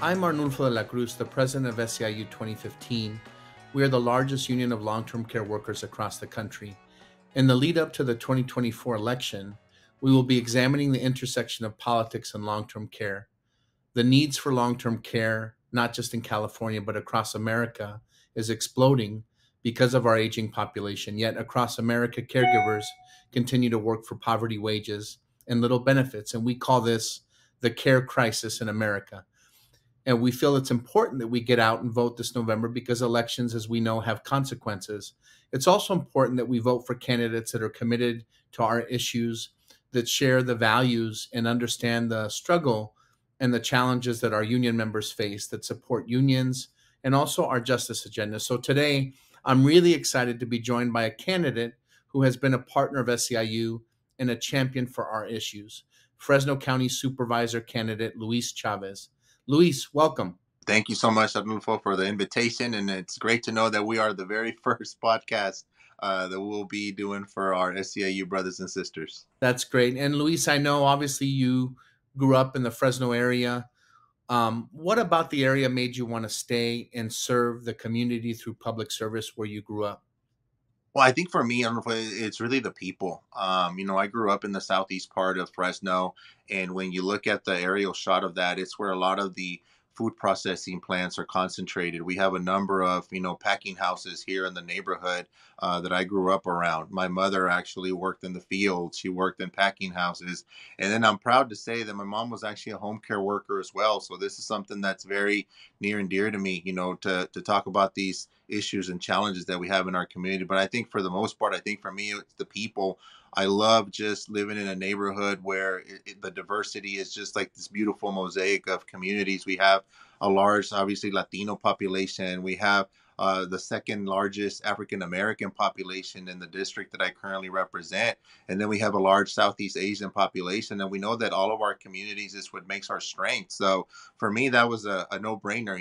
I'm Arnulfo De La Cruz, the president of SEIU 2015. We are the largest union of long-term care workers across the country. In the lead up to the 2024 election, we will be examining the intersection of politics and long-term care. The needs for long-term care, not just in California, but across America, is exploding because of our aging population. Yet across America, caregivers continue to work for poverty wages and little benefits. And we call this the care crisis in America. And we feel it's important that we get out and vote this November because elections, as we know, have consequences. It's also important that we vote for candidates that are committed to our issues, that share the values and understand the struggle and the challenges that our union members face, that support unions and also our justice agenda. So today, I'm really excited to be joined by a candidate who has been a partner of SEIU and a champion for our issues, Fresno County Supervisor candidate Luis Chavez. Luis, welcome. Thank you so much, Arnulfo, for the invitation. And it's great to know that we are the very first podcast that we'll be doing for our SEIU brothers and sisters. That's great. And Luis, I know obviously you grew up in the Fresno area. What about the area made you want to stay and serve the community through public service where you grew up? Well, I think for me, Arnulfo, it's really the people. I grew up in the southeast part of Fresno. And when you look at the aerial shot of that, it's where a lot of the food processing plants are concentrated. We have a number of, packing houses here in the neighborhood that I grew up around. My mother actually worked in the fields. She worked in packing houses. And then I'm proud to say that my mom was actually a home care worker as well. So this is something that's very near and dear to me, to talk about these issues and challenges that we have in our community. But I think for the most part, I think for me, it's the people. I love just living in a neighborhood where the diversity is just like this beautiful mosaic of communities. We have a large, obviously, Latino population. We have the second largest African American population in the district that I currently represent. And then we have a large Southeast Asian population. And we know that all of our communities is what makes our strength. So for me, that was a no-brainer.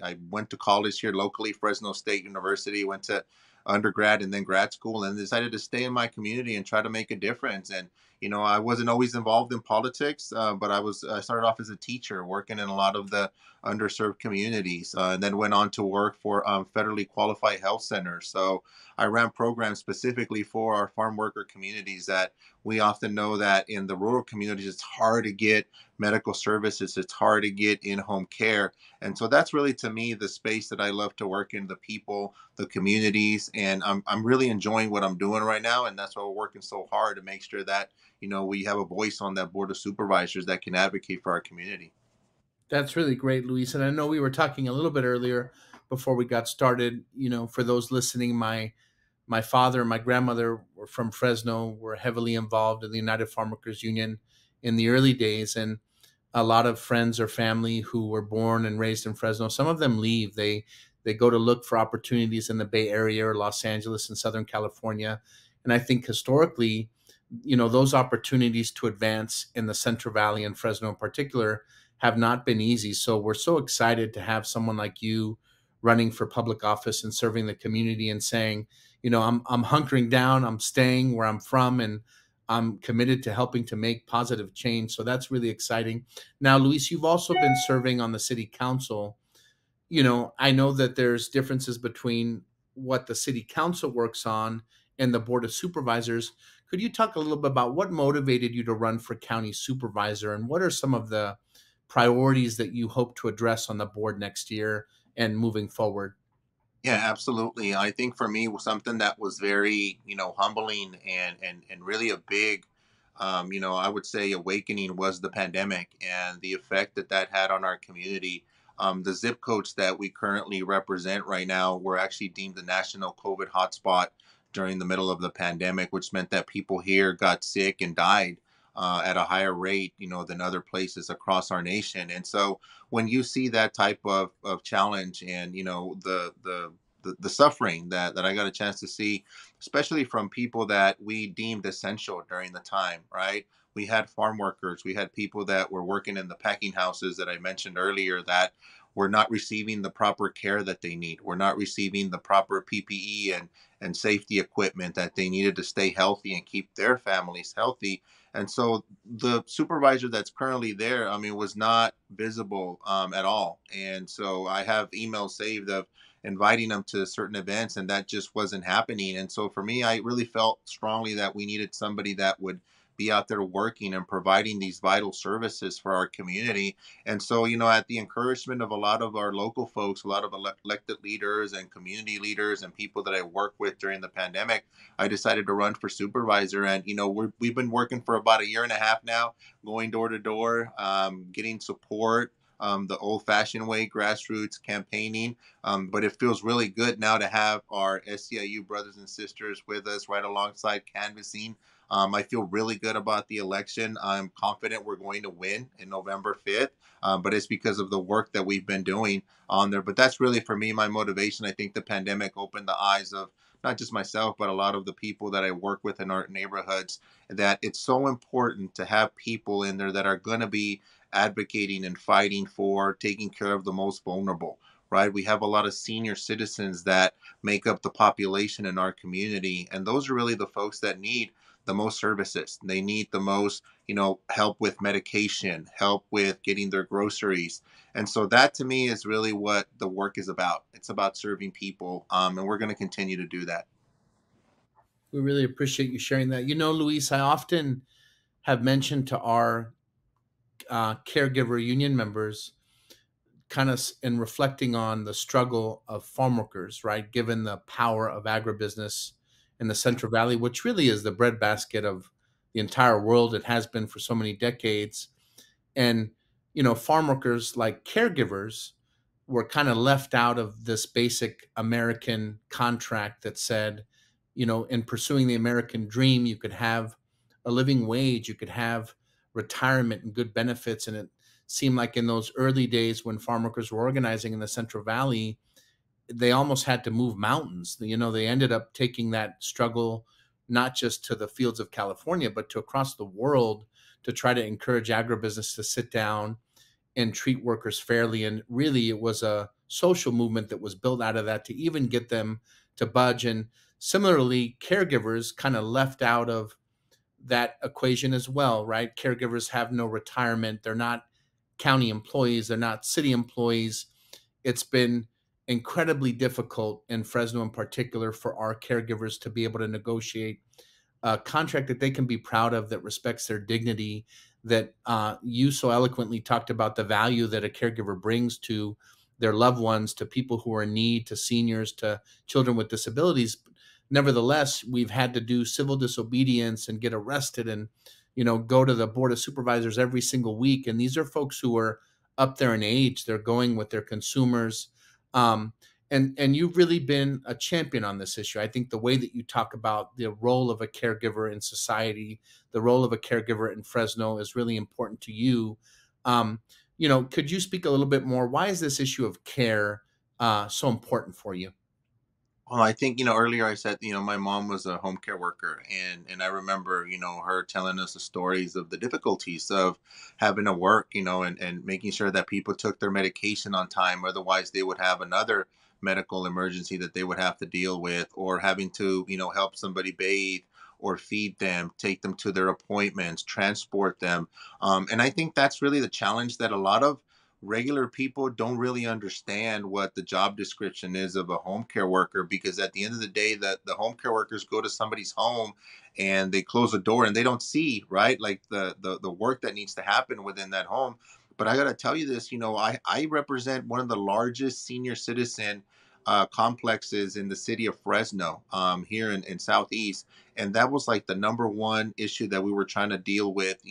I went to college here locally, Fresno State University, went to undergrad and then grad school, and decided to stay in my community and try to make a difference. And I wasn't always involved in politics, but I started off as a teacher working in a lot of the underserved communities, and then went on to work for federally qualified health centers. So I ran programs specifically for our farm worker communities. That we often know that in the rural communities, it's hard to get medical services, it's hard to get in-home care. And so that's really, to me, the space that I love to work in, the people, the communities. And I'm really enjoying what I'm doing right now. And that's why we're working so hard to make sure that, we have a voice on that board of supervisors that can advocate for our community. That's really great, Luis. And I know we were talking a little bit earlier before we got started. For those listening, my father and my grandmother were from Fresno, were heavily involved in the United Farm Workers Union in the early days. And a lot of friends or family who were born and raised in Fresno, some of them leave. They go to look for opportunities in the Bay Area or Los Angeles and Southern California. And I think historically, those opportunities to advance in the Central Valley and Fresno in particular have not been easy. So we're so excited to have someone like you running for public office and serving the community and saying, I'm hunkering down, I'm staying where I'm from, and I'm committed to helping to make positive change. So that's really exciting. Now, Luis, you've also been serving on the city council. I know that there's differences between what the city council works on and the board of supervisors. Could you talk a little bit about what motivated you to run for county supervisor, and what are some of the priorities that you hope to address on the board next year and moving forward? Yeah, absolutely. I think for me, was something that was very, humbling and really a big, I would say awakening was the pandemic and the effect that that had on our community. The zip codes that we currently represent right now were actually deemed the national COVID hotspot during the middle of the pandemic, which meant that people here got sick and died at a higher rate, than other places across our nation. And so when you see that type of challenge and, the suffering that I got a chance to see, especially from people that we deemed essential during the time, right? We had farm workers, we had people that were working in the packing houses that I mentioned earlier that were not receiving the proper care that they need. We're not receiving the proper PPE and safety equipment that they needed to stay healthy and keep their families healthy. And so the supervisor that's currently there, I mean, was not visible at all. And so I have emails saved of inviting them to certain events, and that just wasn't happening. And so for me, I really felt strongly that we needed somebody that would be out there working and providing these vital services for our community. And so, at the encouragement of a lot of our local folks, a lot of elected leaders and community leaders and people that I worked with during the pandemic, I decided to run for supervisor. And, we've been working for about a year and a half now, going door to door, getting support. The old fashioned way, grassroots campaigning. But it feels really good now to have our SCIU brothers and sisters with us right alongside canvassing. I feel really good about the election. I'm confident we're going to win in November 5th, but it's because of the work that we've been doing on there. But that's really, for me, my motivation. I think the pandemic opened the eyes of not just myself, but a lot of the people that I work with in our neighborhoods, that it's so important to have people in there that are going to be advocating and fighting for taking care of the most vulnerable. Right? We have a lot of senior citizens that make up the population in our community. And those are really the folks that need the most services. They need the most, help with medication, help with getting their groceries. And so that to me is really what the work is about. It's about serving people. And we're going to continue to do that. We really appreciate you sharing that. Luis, I often have mentioned to our caregiver union members, kind of in reflecting on the struggle of farm workers, right? Given the power of agribusiness in the Central Valley, which really is the breadbasket of the entire world. It has been for so many decades. And, farm workers, like caregivers, were kind of left out of this basic American contract that said, in pursuing the American dream, you could have a living wage, you could have retirement and good benefits. And it seemed like in those early days when farm workers were organizing in the Central Valley, they almost had to move mountains. They ended up taking that struggle not just to the fields of California, but to across the world to try to encourage agribusiness to sit down and treat workers fairly. And really, it was a social movement that was built out of that to even get them to budge. And similarly, caregivers kind of left out of that equation as well, right? Caregivers have no retirement. They're not county employees. They're not city employees. It's been incredibly difficult in Fresno in particular for our caregivers to be able to negotiate a contract that they can be proud of, that respects their dignity, that you so eloquently talked about the value that a caregiver brings to their loved ones, to people who are in need, to seniors, to children with disabilities. Nevertheless, we've had to do civil disobedience and get arrested and, go to the board of supervisors every single week. And these are folks who are up there in age. They're going with their consumers. And you've really been a champion on this issue. I think the way that you talk about the role of a caregiver in society, the role of a caregiver in Fresno is really important to you. Could you speak a little bit more? Why is this issue of care so important for you? Well, I think, earlier I said, my mom was a home care worker, and I remember, her telling us the stories of the difficulties of having to work, and making sure that people took their medication on time. Otherwise, they would have another medical emergency that they would have to deal with, or having to, help somebody bathe or feed them, take them to their appointments, transport them. And I think that's really the challenge, that a lot of regular people don't really understand what the job description is of a home care worker, because at the end of the day, that the home care workers go to somebody's home and they close the door and they don't see, right, like the work that needs to happen within that home. But I got to tell you this, I represent one of the largest senior citizen complexes in the city of Fresno, here in Southeast. And that was like the number one issue that we were trying to deal with,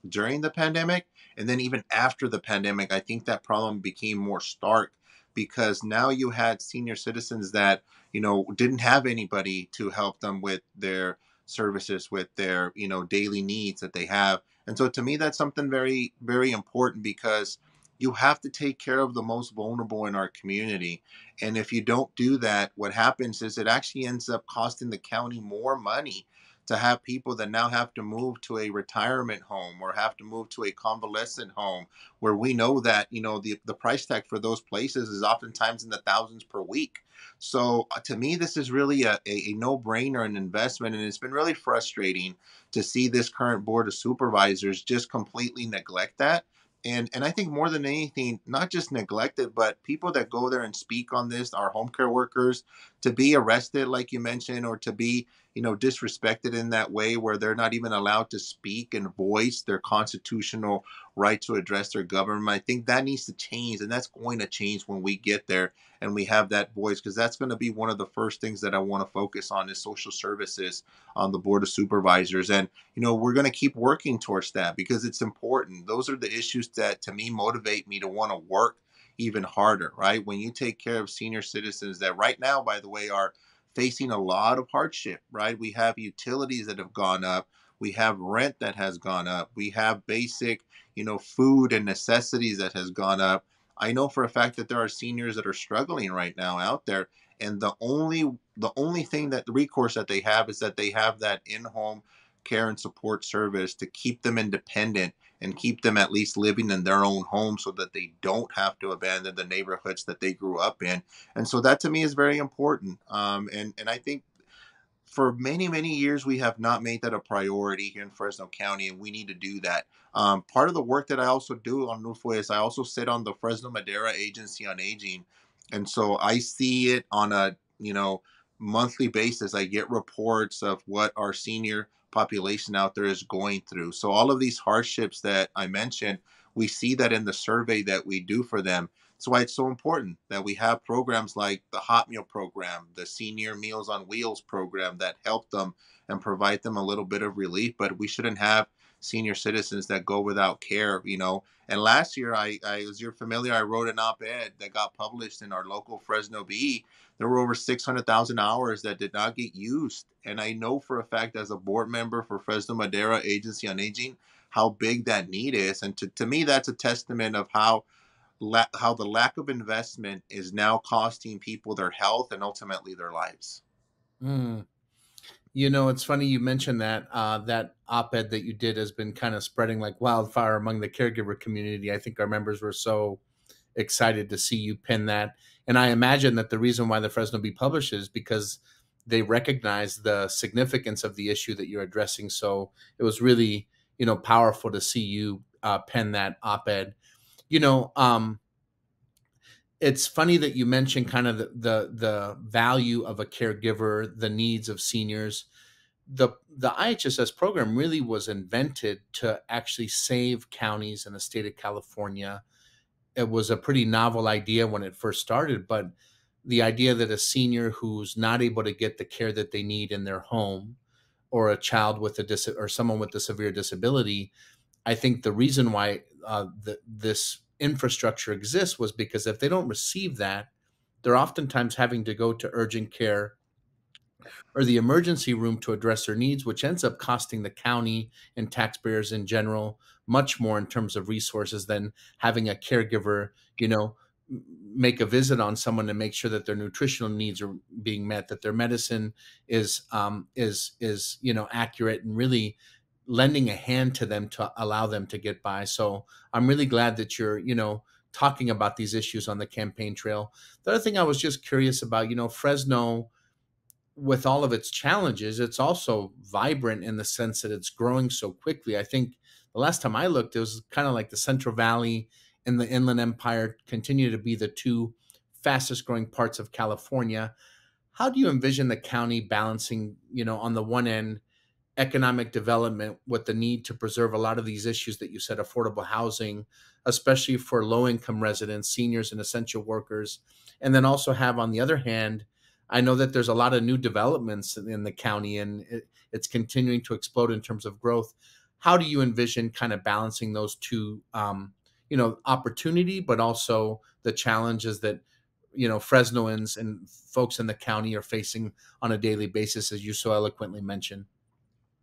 during the pandemic. And then even after the pandemic, I think that problem became more stark, because now you had senior citizens that, didn't have anybody to help them with their services, with their, daily needs that they have. And so to me, that's something very, very important, because you have to take care of the most vulnerable in our community. And if you don't do that, what happens is it actually ends up costing the county more money to have people that now have to move to a retirement home or have to move to a convalescent home, where we know that, the price tag for those places is oftentimes in the thousands per week. So to me, this is really a no-brainer, an investment. And it's been really frustrating to see this current board of supervisors just completely neglect that. And I think more than anything, not just neglected, but people that go there and speak on this, our home care workers, to be arrested, like you mentioned, or to be, disrespected in that way where they're not even allowed to speak and voice their constitutional right to address their government. I think that needs to change, and that's going to change when we get there and we have that voice, because that's going to be one of the first things that I want to focus on is social services on the board of supervisors. And we're going to keep working towards that because it's important. Those are the issues that to me motivate me to want to work even harder, right? When you take care of senior citizens that right now, by the way, are facing a lot of hardship, right? We have utilities that have gone up. We have rent that has gone up. We have basic, food and necessities that has gone up. I know for a fact that there are seniors that are struggling right now out there, and the only thing, that the recourse that they have, is that they have that in-home care and support service to keep them independent and keep them at least living in their own home so that they don't have to abandon the neighborhoods that they grew up in. And so that to me is very important. And I think for many, many years, we have not made that a priority here in Fresno County, and we need to do that. Part of the work that I also do on NUFO is I also sit on the Fresno Madera Agency on Aging. And so I see it on a, monthly basis. I get reports of what our senior population out there is going through. So all of these hardships that I mentioned, we see that in the survey that we do for them. That's why it's so important that we have programs like the Hot Meal program, the Senior Meals on Wheels program that help them and provide them a little bit of relief. But we shouldn't have senior citizens that go without care. And last year, as you're familiar, I wrote an op-ed that got published in our local Fresno Bee. There were over 600,000 hours that did not get used. And I know for a fact, as a board member for Fresno Madera Agency on Aging, how big that need is. And to me, that's a testament of how the lack of investment is now costing people their health and ultimately their lives. Mm. It's funny you mentioned that. That op-ed that you did has been kind of spreading like wildfire among the caregiver community. I think our members were so excited to see you pen that. And I imagine that the reason why the Fresno Bee publishes because they recognize the significance of the issue that you're addressing. So it was really, powerful to see you pen that op-ed. You know, um, it's funny that you mentioned kind of the value of a caregiver, the needs of seniors. The IHSS program really was invented to actually save counties in the state of California. It was a pretty novel idea when it first started, but the idea that a senior who's not able to get the care that they need in their home, or a child with or someone with a severe disability, I think the reason why this infrastructure exists was because if they don't receive that, they're oftentimes having to go to urgent care or the emergency room to address their needs, which ends up costing the county and taxpayers in general much more in terms of resources than having a caregiver, make a visit on someone to make sure that their nutritional needs are being met, that their medicine is accurate, and really lending a hand to them to allow them to get by. So I'm really glad that you're talking about these issues on the campaign trail. The other thing I was just curious about, Fresno, with all of its challenges, it's also vibrant in the sense that it's growing so quickly. I think the last time I looked, it was kind of like the Central Valley and the Inland Empire continue to be the two fastest growing parts of California. How do you envision the county balancing, on the one end, economic development with the need to preserve a lot of these issues that you said, affordable housing, especially for low income residents, seniors, and essential workers, and then also have, on the other hand, I know that there's a lot of new developments in the county, and it's continuing to explode in terms of growth. How do you envision kind of balancing those two, opportunity, but also the challenges that Fresnoans and folks in the county are facing on a daily basis, as you so eloquently mentioned?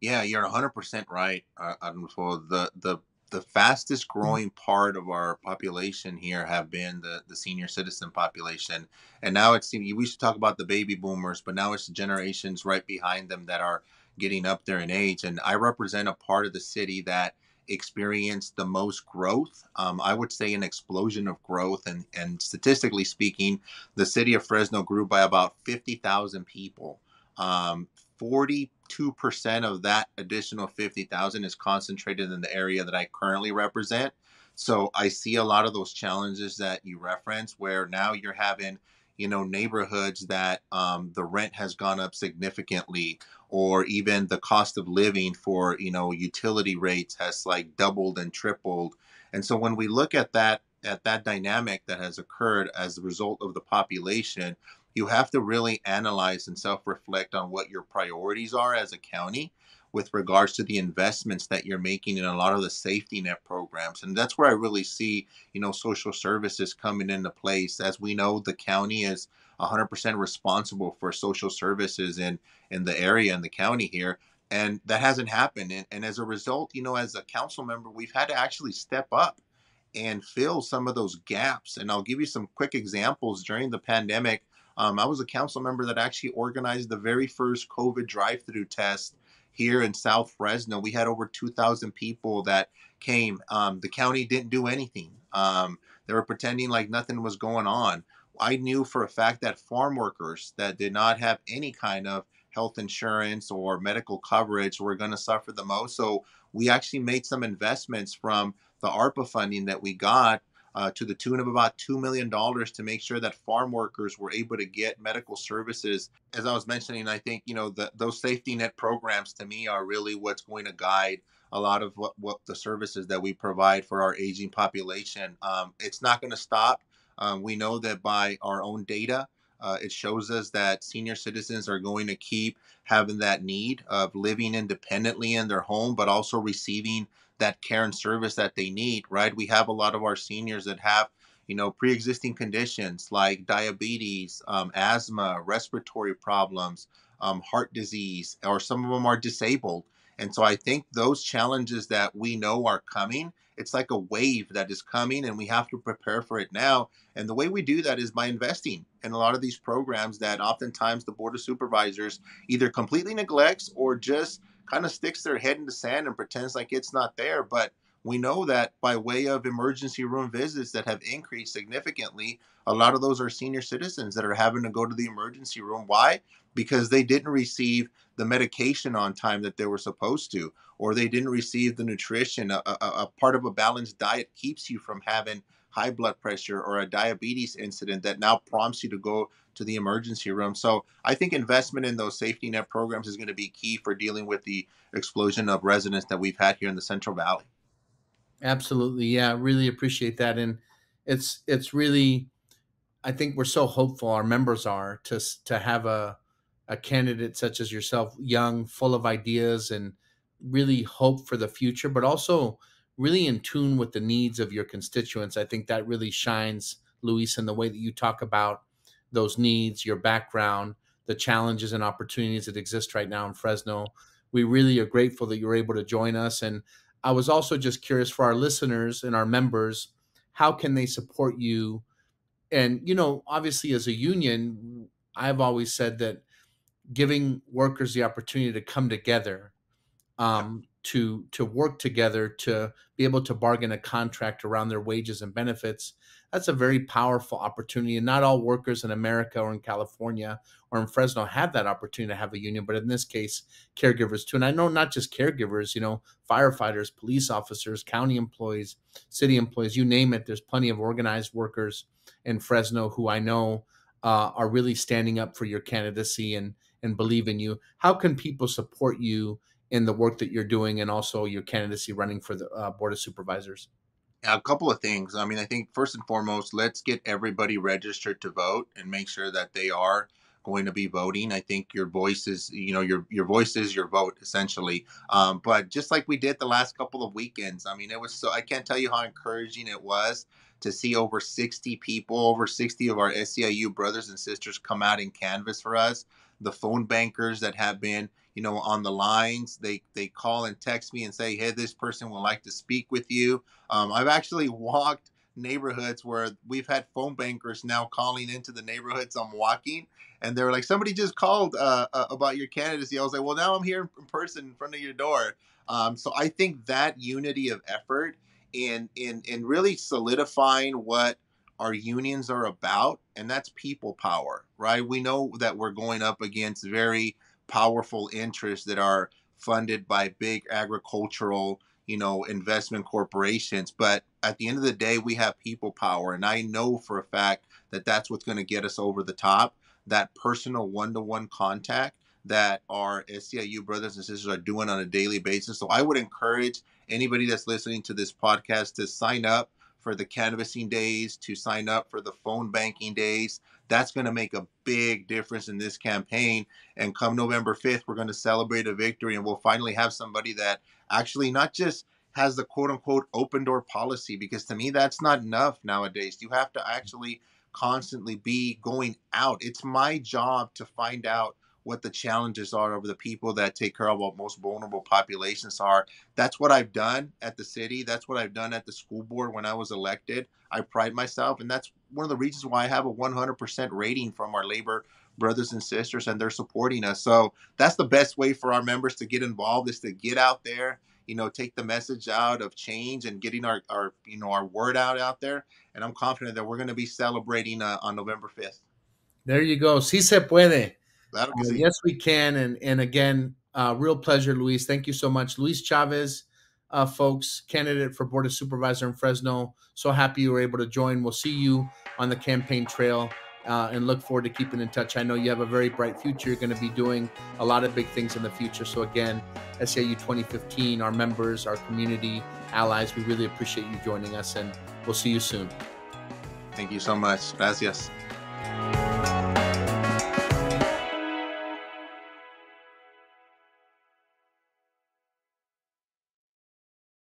Yeah, you're 100% right, Arnulfo. The the fastest growing part of our population here have been the senior citizen population. And now it's, we used to talk about the baby boomers, but now it's the generations right behind them that are getting up there in age. And I represent a part of the city that experienced the most growth. I would say an explosion of growth. And statistically speaking, the city of Fresno grew by about 50,000 people. 42% of that additional 50,000 is concentrated in the area that I currently represent. So I see a lot of those challenges that you reference where now you're having, neighborhoods that the rent has gone up significantly, or even the cost of living for, utility rates has like doubled and tripled. And so when we look at that dynamic that has occurred as a result of the population, you have to really analyze and self-reflect on what your priorities are as a county with regards to the investments that you're making in a lot of the safety net programs. And that's where I really see, social services coming into place. As we know, the county is 100% responsible for social services in the area, in the county here. And that hasn't happened. And as a result, as a council member, we've had to actually step up and fill some of those gaps. And I'll give you some quick examples. During the pandemic, I was a council member that actually organized the very first COVID drive-through test here in South Fresno. We had over 2,000 people that came. The county didn't do anything. They were pretending like nothing was going on. I knew for a fact that farm workers that did not have any kind of health insurance or medical coverage were going to suffer the most. So we actually made some investments from the ARPA funding that we got, to the tune of about $2 million, to make sure that farm workers were able to get medical services. As I was mentioning, I think, those safety net programs to me are really what's going to guide a lot of what the services that we provide for our aging population. It's not going to stop. We know that by our own data, it shows us that senior citizens are going to keep having that need of living independently in their home, but also receiving that care and service that they need, right? We have a lot of our seniors that have, pre-existing conditions like diabetes, asthma, respiratory problems, heart disease, or some of them are disabled. And so I think those challenges that we know are coming, it's like a wave that is coming, and we have to prepare for it now. And the way we do that is by investing in a lot of these programs that oftentimes the Board of Supervisors either completely neglects or just kind of sticks their head in the sand and pretends like it's not there. But we know that by way of emergency room visits that have increased significantly, a lot of those are senior citizens that are having to go to the emergency room. Why? Because they didn't receive the medication on time that they were supposed to, or they didn't receive the nutrition. A part of a balanced diet keeps you from having high blood pressure or a diabetes incident that now prompts you to go to the emergency room. So I think investment in those safety net programs is going to be key for dealing with the explosion of residents that we've had here in the Central Valley. Absolutely. Yeah, really appreciate that. And it's really, I think we're so hopeful, our members are, to have a candidate such as yourself, young, full of ideas, and really hope for the future, but also really in tune with the needs of your constituents. I think that really shines, Luis, in the way that you talk about those needs, your background, the challenges and opportunities that exist right now in Fresno. We really are grateful that you were able to join us. And I was also just curious, for our listeners and our members, how can they support you? And, obviously, as a union, I've always said that giving workers the opportunity to come together, to work together, to be able to bargain a contract around their wages and benefits, that's a very powerful opportunity. And not all workers in America or in California or in Fresno have that opportunity to have a union, but in this case, caregivers too. And I know not just caregivers, firefighters, police officers, county employees, city employees, you name it. There's plenty of organized workers in Fresno who I know are really standing up for your candidacy and believe in you. How can people support you in the work that you're doing, and also your candidacy running for the Board of Supervisors? A couple of things. I mean, I think first and foremost, let's get everybody registered to vote and make sure that they are going to be voting. I think your voice is, your voice is your vote essentially. But just like we did the last couple of weekends, I mean, it was so, I can't tell you how encouraging it was to see over 60 people, over 60 of our SEIU brothers and sisters come out and canvass for us. the phone bankers that have been, on the lines. They call and text me and say, hey, this person would like to speak with you. I've actually walked neighborhoods where we've had phone bankers now calling into the neighborhoods I'm walking, and they were like, somebody just called about your candidacy. I was like, well, now I'm here in person in front of your door. So I think that unity of effort in really solidifying what our unions are about, and that's people power, right? We know that we're going up against very powerful interests that are funded by big agricultural, investment corporations. But at the end of the day, we have people power. And I know for a fact that that's what's going to get us over the top. That personal one-to-one contact that our SCIU brothers and sisters are doing on a daily basis. So I would encourage anybody that's listening to this podcast to sign up for the canvassing days, to sign up for the phone banking days. That's going to make a big difference in this campaign. And come November 5th, we're going to celebrate a victory, and we'll finally have somebody that actually not just has the quote unquote open door policy, because to me, that's not enough nowadays. You have to actually constantly be going out. It's my job to find out what the challenges are of the people that take care of what most vulnerable populations are. That's what I've done at the city. That's what I've done at the school board when I was elected. I pride myself, and that's one of the reasons why I have a 100% rating from our labor brothers and sisters, and they're supporting us. So that's the best way for our members to get involved, is to get out there, take the message out of change and getting our word out there. And I'm confident that we're going to be celebrating on November 5th. There you go. Sí se puede. Claro que sí. Yes, we can. And again, real pleasure, Luis. Thank you so much. Luis Chavez, folks, candidate for Board of Supervisor in Fresno. So happy you were able to join. We'll see you on the campaign trail and look forward to keeping in touch. I know you have a very bright future. You're going to be doing a lot of big things in the future. So again, SCIU 2015, our members, our community, allies, we really appreciate you joining us, and we'll see you soon. Thank you so much. Gracias.